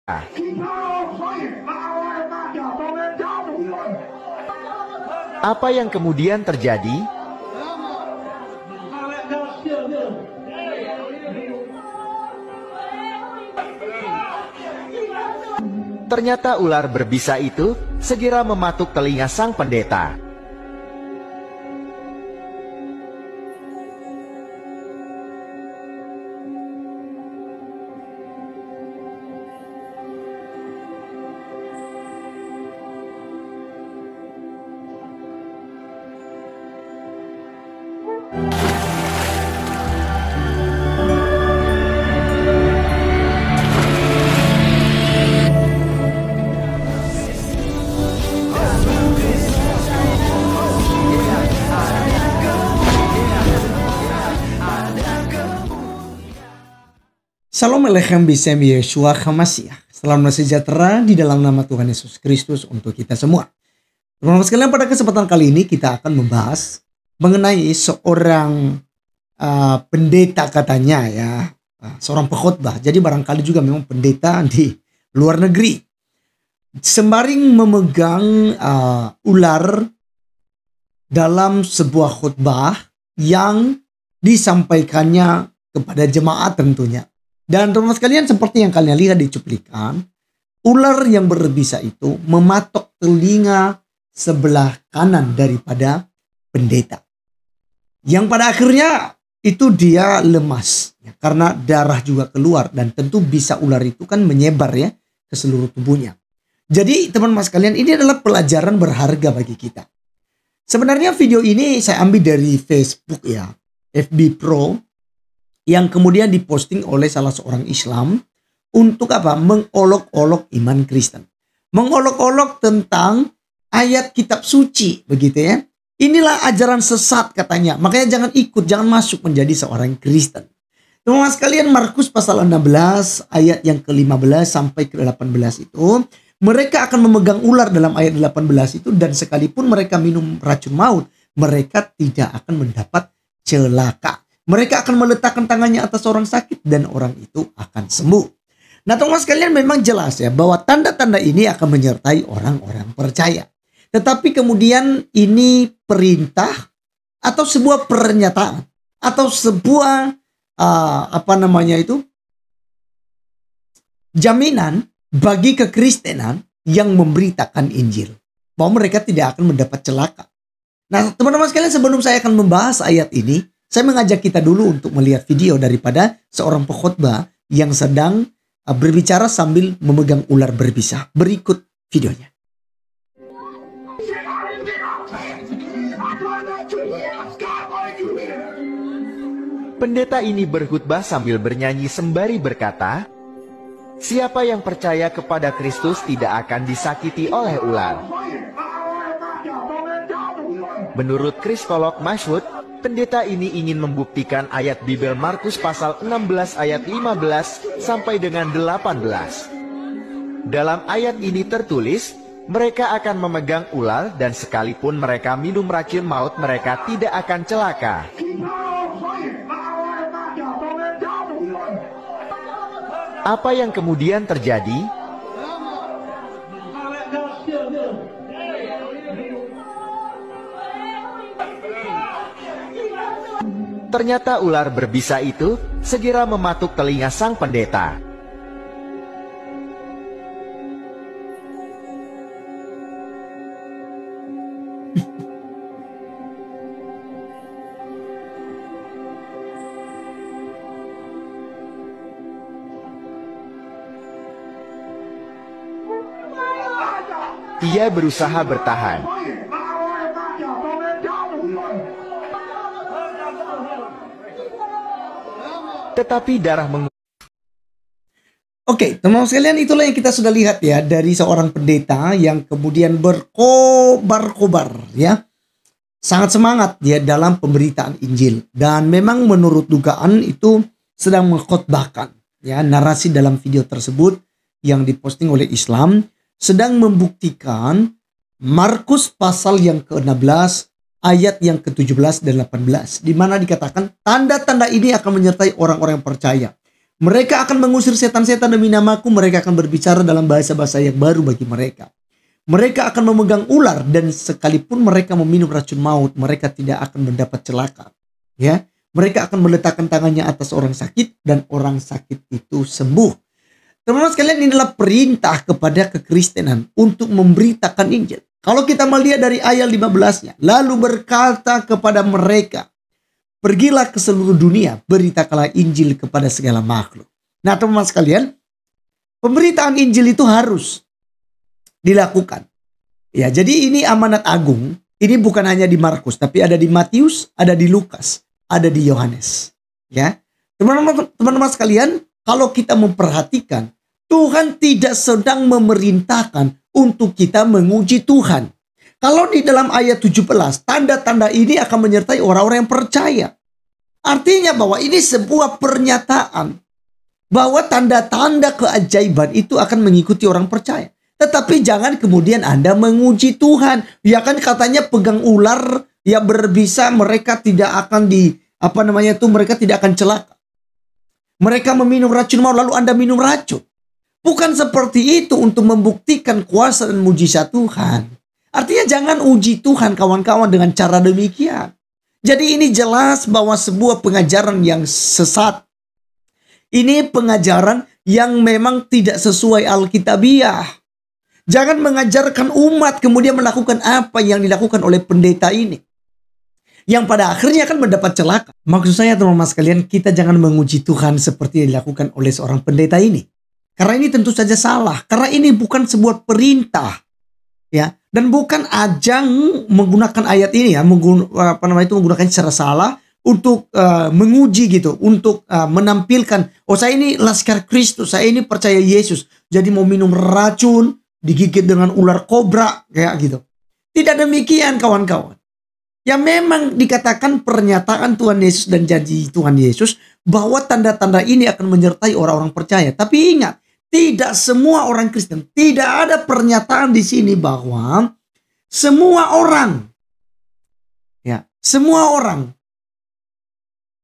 Apa yang kemudian terjadi? Ternyata ular berbisa itu segera mematuk telinga sang pendeta. Shalom Alechem Bisem Yeshua HaMashiach. Salam sejahtera di dalam nama Tuhan Yesus Kristus untuk kita semua. Teman-teman sekalian, pada kesempatan kali ini kita akan membahas mengenai seorang pendeta katanya ya, seorang pengkhotbah. Jadi barangkali juga memang pendeta di luar negeri. Sembari memegang ular dalam sebuah khotbah yang disampaikannya kepada jemaat tentunya. Dan teman-teman sekalian, seperti yang kalian lihat di cuplikan, ular yang berbisa itu mematok telinga sebelah kanan daripada pendeta. Yang pada akhirnya itu dia lemas ya, karena darah juga keluar, dan tentu bisa ular itu kan menyebar ya ke seluruh tubuhnya. Jadi teman-teman sekalian, ini adalah pelajaran berharga bagi kita. Sebenarnya video ini saya ambil dari Facebook ya, FB Pro, yang kemudian diposting oleh salah seorang Islam untuk apa? Mengolok-olok iman Kristen. Mengolok-olok tentang ayat kitab suci, begitu ya. Inilah ajaran sesat katanya. Makanya jangan ikut, jangan masuk menjadi seorang Kristen. Teman-teman sekalian, Markus pasal 16 ayat yang ke-15 sampai ke-18 itu, mereka akan memegang ular dalam ayat 18 itu, dan sekalipun mereka minum racun maut, mereka tidak akan mendapat celaka. Mereka akan meletakkan tangannya atas orang sakit dan orang itu akan sembuh. Nah teman-teman sekalian, memang jelas ya bahwa tanda-tanda ini akan menyertai orang-orang percaya. Tetapi kemudian ini perintah atau sebuah pernyataan atau sebuah jaminan bagi kekristenan yang memberitakan Injil, bahwa mereka tidak akan mendapat celaka. Nah teman-teman sekalian, sebelum saya akan membahas ayat ini, saya mengajak kita dulu untuk melihat video daripada seorang pengkhotbah yang sedang berbicara sambil memegang ular berbisa. Berikut videonya. Pendeta ini berkhutbah sambil bernyanyi sembari berkata, "Siapa yang percaya kepada Kristus tidak akan disakiti oleh ular." Menurut kristolog Mashwood, pendeta ini ingin membuktikan ayat Bible Markus pasal 16 ayat 15 sampai dengan 18. Dalam ayat ini tertulis, mereka akan memegang ular dan sekalipun mereka minum racun maut, mereka tidak akan celaka. Apa yang kemudian terjadi? Ternyata ular berbisa itu segera mematuk telinga sang pendeta. Ia berusaha bertahan. Tetapi darah Oke, teman-teman sekalian, itulah yang kita sudah lihat ya dari seorang pendeta yang kemudian berkobar-kobar ya. Sangat semangat ya dalam pemberitaan Injil, dan memang menurut dugaan itu sedang mengkhotbahkan ya. Narasi dalam video tersebut yang diposting oleh Islam sedang membuktikan Markus pasal yang ke-16 ayat yang ke-17 dan 18, di mana dikatakan tanda-tanda ini akan menyertai orang-orang yang percaya. Mereka akan mengusir setan-setan demi namaku. Mereka akan berbicara dalam bahasa-bahasa yang baru bagi mereka. Mereka akan memegang ular dan sekalipun mereka meminum racun maut, mereka tidak akan mendapat celaka. Ya, mereka akan meletakkan tangannya atas orang sakit dan orang sakit itu sembuh. Teman-teman sekalian, ini adalah perintah kepada kekristenan untuk memberitakan Injil. Kalau kita melihat dari ayat 15-nya, lalu berkata kepada mereka, pergilah ke seluruh dunia, beritakanlah Injil kepada segala makhluk. Nah, teman-teman sekalian, pemberitaan Injil itu harus dilakukan. Ya, jadi ini amanat agung. Ini bukan hanya di Markus, tapi ada di Matius, ada di Lukas, ada di Yohanes. Ya, teman-teman sekalian, kalau kita memperhatikan, Tuhan tidak sedang memerintahkan untuk kita menguji Tuhan. Kalau di dalam ayat 17, tanda-tanda ini akan menyertai orang-orang yang percaya. Artinya bahwa ini sebuah pernyataan bahwa tanda-tanda keajaiban itu akan mengikuti orang percaya. Tetapi jangan kemudian Anda menguji Tuhan. Ya kan katanya pegang ular ya berbisa, mereka tidak akan mereka tidak akan celaka. Mereka meminum racun maut lalu Anda minum racun. Bukan seperti itu untuk membuktikan kuasa dan mujizat Tuhan. Artinya jangan uji Tuhan kawan-kawan dengan cara demikian. Jadi ini jelas bahwa sebuah pengajaran yang sesat. Ini pengajaran yang memang tidak sesuai Alkitabiah. Jangan mengajarkan umat kemudian melakukan apa yang dilakukan oleh pendeta ini, yang pada akhirnya akan mendapat celaka. Maksud saya teman-teman sekalian, kita jangan menguji Tuhan seperti yang dilakukan oleh seorang pendeta ini. Karena ini tentu saja salah. Karena ini bukan sebuah perintah. Ya, dan bukan ajang menggunakan ayat ini ya, menggunakan secara salah untuk menguji gitu, untuk menampilkan, oh saya ini laskar Kristus, saya ini percaya Yesus, jadi mau minum racun, digigit dengan ular kobra kayak gitu. Tidak demikian kawan-kawan. Ya memang dikatakan pernyataan Tuhan Yesus dan janji Tuhan Yesus bahwa tanda-tanda ini akan menyertai orang-orang percaya. Tapi ingat, tidak semua orang Kristen, tidak ada pernyataan di sini bahwa semua orang, ya, semua orang.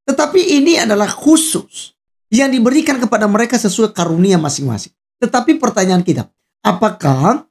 Tetapi ini adalah khusus yang diberikan kepada mereka sesuai karunia masing-masing. Tetapi pertanyaan kita, apakah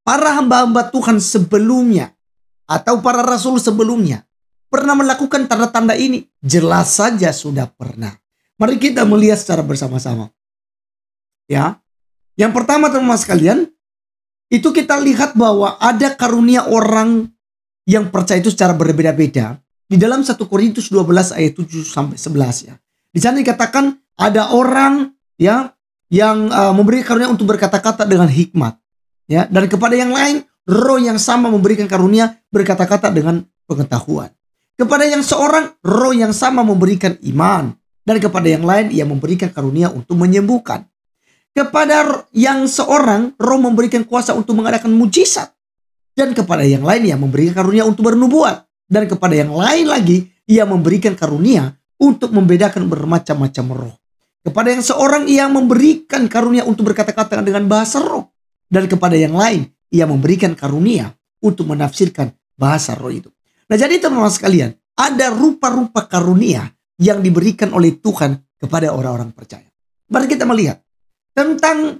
para hamba-hamba Tuhan sebelumnya atau para rasul sebelumnya pernah melakukan tanda-tanda ini? Jelas saja sudah pernah. Mari kita melihat secara bersama-sama. Ya, yang pertama teman-teman sekalian, itu kita lihat bahwa ada karunia orang yang percaya itu secara berbeda-beda. Di dalam 1 Korintus 12 ayat 7 sampai 11 ya. Di sana dikatakan ada orang ya yang memberi karunia untuk berkata-kata dengan hikmat. Ya, dan kepada yang lain roh yang sama memberikan karunia berkata-kata dengan pengetahuan. Kepada yang seorang roh yang sama memberikan iman, dan kepada yang lain ia memberikan karunia untuk menyembuhkan. Kepada yang seorang roh memberikan kuasa untuk mengadakan mujizat, dan kepada yang lain ia memberikan karunia untuk bernubuat, dan kepada yang lain lagi ia memberikan karunia untuk membedakan bermacam-macam roh. Kepada yang seorang ia memberikan karunia untuk berkata-kata dengan bahasa roh, dan kepada yang lain ia memberikan karunia untuk menafsirkan bahasa roh itu. Nah, jadi teman-teman sekalian, ada rupa-rupa karunia yang diberikan oleh Tuhan kepada orang-orang percaya. Mari kita melihat tentang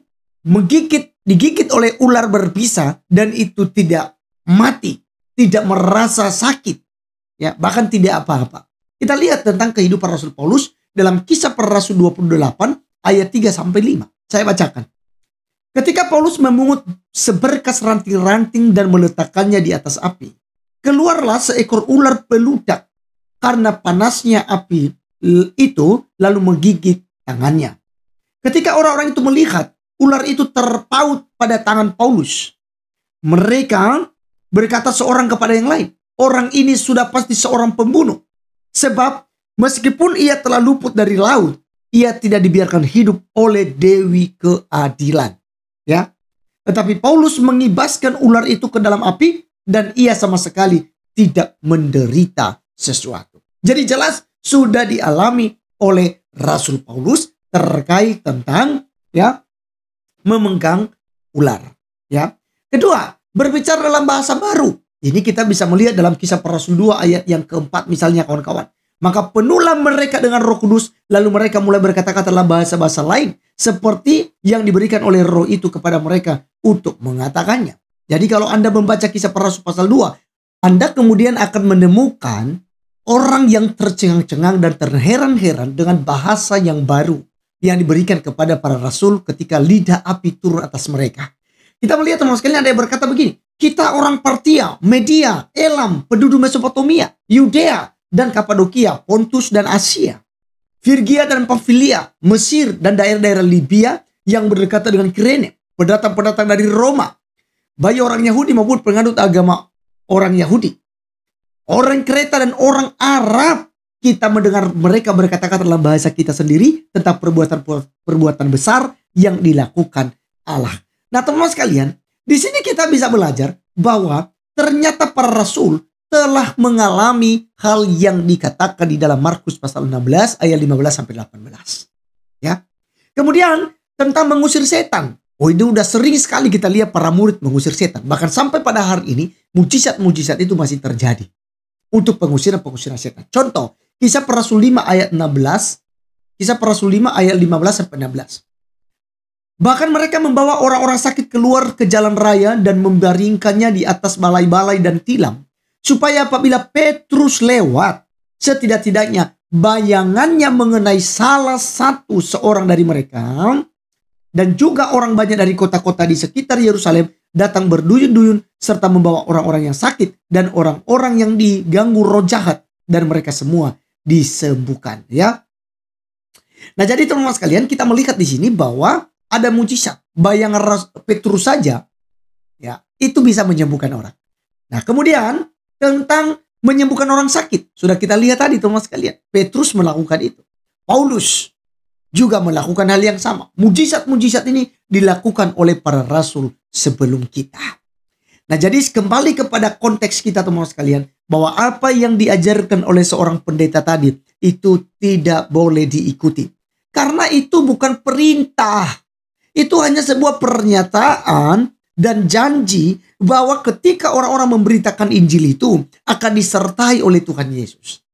digigit oleh ular berbisa dan itu tidak mati, tidak merasa sakit, ya, bahkan tidak apa-apa. Kita lihat tentang kehidupan Rasul Paulus dalam Kisah Para Rasul 28 ayat 3 sampai 5. Saya bacakan. Ketika Paulus memungut seberkas ranting-ranting dan meletakkannya di atas api, keluarlah seekor ular beludak karena panasnya api itu lalu menggigit tangannya. Ketika orang-orang itu melihat ular itu terpaut pada tangan Paulus, mereka berkata seorang kepada yang lain, orang ini sudah pasti seorang pembunuh. Sebab meskipun ia telah luput dari laut, ia tidak dibiarkan hidup oleh Dewi Keadilan. Ya, tetapi Paulus mengibaskan ular itu ke dalam api dan ia sama sekali tidak menderita sesuatu. Jadi jelas sudah dialami oleh Rasul Paulus terkait tentang ya memegang ular. Ya. Kedua, berbicara dalam bahasa baru. Ini kita bisa melihat dalam Kisah Para Rasul 2 ayat yang keempat misalnya kawan-kawan. Maka penuhlah mereka dengan Roh Kudus, lalu mereka mulai berkata-kata dalam bahasa-bahasa lain seperti yang diberikan oleh Roh itu kepada mereka untuk mengatakannya. Jadi kalau Anda membaca Kisah Para Rasul pasal 2, Anda kemudian akan menemukan orang yang tercengang-cengang dan terheran-heran dengan bahasa yang baru yang diberikan kepada para rasul ketika lidah api turun atas mereka. Kita melihat teman sekalian, ada yang berkata begini, kita orang Partia, Media, Elam, penduduk Mesopotamia, Yudea, dan Kapadokia, Pontus dan Asia, Firgia dan Pamfilia, Mesir dan daerah-daerah Libya yang berdekatan dengan Kirene, pendatang-pendatang dari Roma, baik orang Yahudi maupun penganut agama orang Yahudi, orang Kreta dan orang Arab. Kita mendengar mereka berkata-kata dalam bahasa kita sendiri tentang perbuatan besar yang dilakukan Allah. Nah teman-teman sekalian, di sini kita bisa belajar bahwa ternyata para rasul telah mengalami hal yang dikatakan di dalam Markus pasal 16 ayat 15 sampai 18. Ya. Kemudian tentang mengusir setan. Oh, itu udah sering sekali kita lihat para murid mengusir setan. Bahkan sampai pada hari ini mujizat-mujizat itu masih terjadi untuk pengusiran setan. Contoh, Kisah Para Rasul 5 ayat 16, Kisah Para Rasul 5 ayat 15 sampai 16. Bahkan mereka membawa orang-orang sakit keluar ke jalan raya dan membaringkannya di atas balai-balai dan tilam, supaya apabila Petrus lewat, setidak-tidaknya bayangannya mengenai salah satu seorang dari mereka, dan juga orang banyak dari kota-kota di sekitar Yerusalem datang berduyun-duyun serta membawa orang-orang yang sakit dan orang-orang yang diganggu roh jahat, dan mereka semua disembuhkan, ya. Nah, jadi teman-teman sekalian, kita melihat di sini bahwa ada mujizat. Bayangan Petrus saja, ya, itu bisa menyembuhkan orang. Nah, kemudian tentang menyembuhkan orang sakit, sudah kita lihat tadi teman-teman sekalian. Petrus melakukan itu. Paulus juga melakukan hal yang sama. Mujizat-mujizat ini dilakukan oleh para rasul sebelum kita. Nah, jadi kembali kepada konteks kita teman-teman sekalian, bahwa apa yang diajarkan oleh seorang pendeta tadi itu tidak boleh diikuti. Karena itu bukan perintah. Itu hanya sebuah pernyataan dan janji bahwa ketika orang-orang memberitakan Injil itu akan disertai oleh Tuhan Yesus.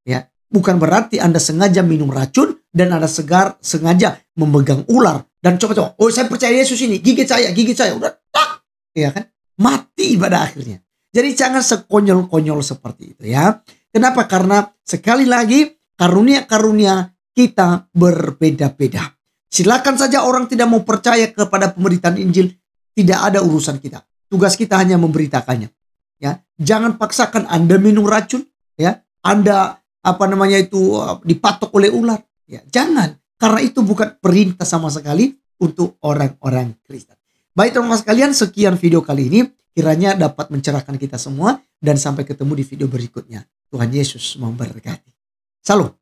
Ya, bukan berarti Anda sengaja minum racun dan Anda sengaja memegang ular dan coba-coba, oh saya percaya Yesus ini, gigit saya, udah tak, ya kan? Mati pada akhirnya. Jadi jangan sekonyol-konyol seperti itu, ya. Kenapa? Karena sekali lagi karunia-karunia kita berbeda-beda. Silakan saja orang tidak mau percaya kepada pemberitaan Injil, tidak ada urusan kita. Tugas kita hanya memberitakannya. Ya, jangan paksakan Anda minum racun, ya. Anda dipatok oleh ular, ya. Jangan, karena itu bukan perintah sama sekali untuk orang-orang Kristen. Baik teman-teman sekalian, sekian video kali ini. Kiranya dapat mencerahkan kita semua. Dan sampai ketemu di video berikutnya. Tuhan Yesus memberkati. Salam.